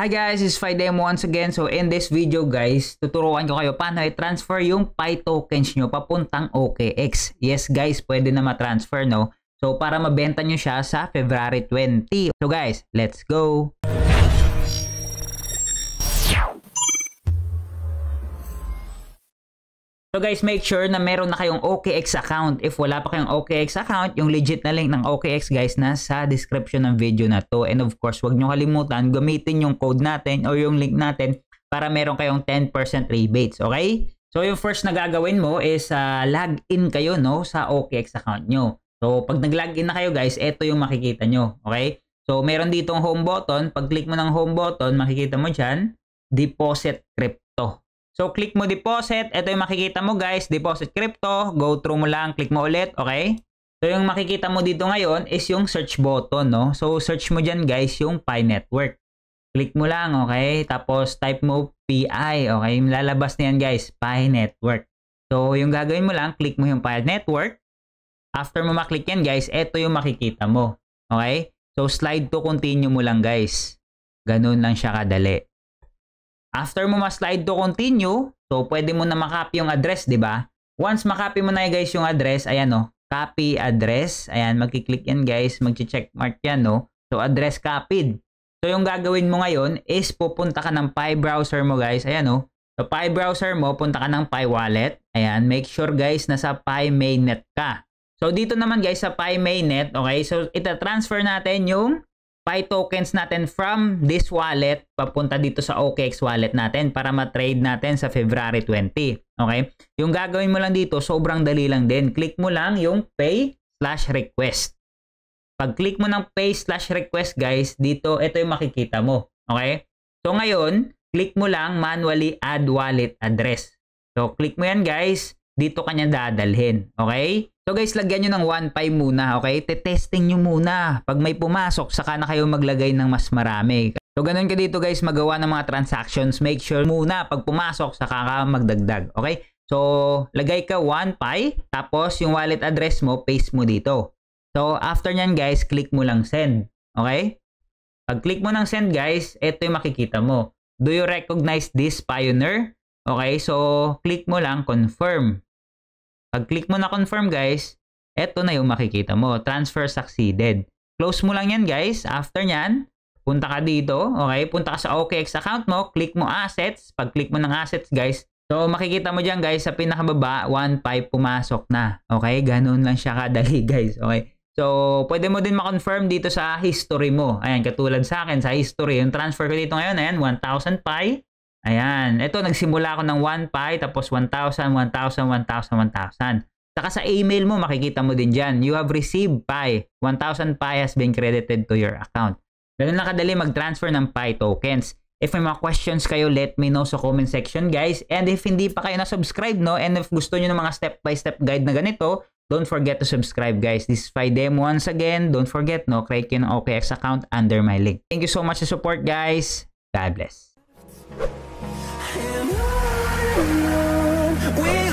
Hi guys, it's Fidem once again. So in this video guys, tuturuan ko kayo paano i-transfer yung Pi tokens nyo papuntang OKX. Yes guys, pwede na ma-transfer no. So para mabenta nyo siya sa February 20. So guys, let's go! So guys, make sure na meron na kayong OKX account. If wala pa kayong OKX account, yung legit na link ng OKX guys nasa description ng video na to. And of course, huwag nyo kalimutan gamitin yung code natin or yung link natin para meron kayong 10% rebates, okay? So yung first na gagawin mo is log in kayo no sa OKX account nyo. So pag nag-login na kayo guys, ito yung makikita nyo, okay? So meron ditong home button. Pag click mo ng home button, makikita mo dyan, deposit crypto. So, click mo deposit. Ito yung makikita mo guys. Deposit crypto. Go through mo lang. Click mo ulit. Okay? So, yung makikita mo dito ngayon is yung search button, no? So, search mo dyan guys yung Pi Network. Click mo lang, okay? Tapos, type mo PI. Okay? Lalabas na yan guys. Pi Network. So, yung gagawin mo lang, click mo yung Pi Network. After mo maklik yan guys, ito yung makikita mo. Okay? So, slide to continue mo lang guys. Ganun lang siya kadali. After mo ma-slide to continue, so pwede mo na makopy yung address, di ba? Once makopy mo na guys yung address, ayan no, copy address. Ayan, magki-click yan guys, magche-check mark yan no. So address copied. So yung gagawin mo ngayon is pupunta ka ng Pi browser mo guys, ayan no. So Pi browser mo, punta ka ng Pi wallet. Ayan, make sure guys nasa Pi mainnet ka. So dito naman guys sa Pi mainnet, okay? So ita-transfer natin yung Pi tokens natin from this wallet papunta dito sa OKX wallet natin para ma-trade natin sa February 20. Okay? Yung gagawin mo lang dito, sobrang dali lang din. Click mo lang yung pay/request. Pag click mo ng pay/request guys, dito, ito yung makikita mo. Okay? So ngayon, click mo lang manually add wallet address. So click mo yan guys, dito kanya dadalhin. Okay? So guys, lagyan nyo ng 1 Pi muna, okay? Te-testing nyo muna. Pag may pumasok, saka na kayo maglagay ng mas marami. So ganun ka dito guys, magawa ng mga transactions. Make sure muna, pag pumasok, saka ka magdagdag, okay? So, lagay ka 1 Pi, tapos yung wallet address mo, paste mo dito. So, after nyan guys, click mo lang send, okay? Pag click mo ng send guys, ito yung makikita mo. Do you recognize this Pioneer? Okay, so click mo lang confirm. Pag click mo na confirm guys, eto na yung makikita mo. Transfer succeeded. Close mo lang yan guys. After nyan, punta ka dito. Okay, punta ka sa OKX account mo. Click mo assets. Pag click mo ng assets guys, so makikita mo dyan guys sa pinakababa, 1 Pi pumasok na. Okay, ganun lang siya kadali guys. Okay, so pwede mo din ma-confirm dito sa history mo. Ayan, katulad sa akin sa history. Yung transfer ko dito ngayon, ayan, 1,000 Pi. Ayan, ito nagsimula ako ng 1 Pi tapos 1,000, 1,000, 1,000, 1,000. Saka sa email mo makikita mo din dyan, you have received Pi. 1,000 Pi has been credited to your account. Ganun lang kadali mag-transfer ng Pi tokens. If may mga questions kayo, let me know sa comment section guys. And if hindi pa kayo na-subscribe no, and if gusto nyo ng mga step-by-step guide na ganito, don't forget to subscribe guys. This is Fidem once again. Don't forget no, create kayo ng OKX account under my link. Thank you so much sa support guys. God bless. We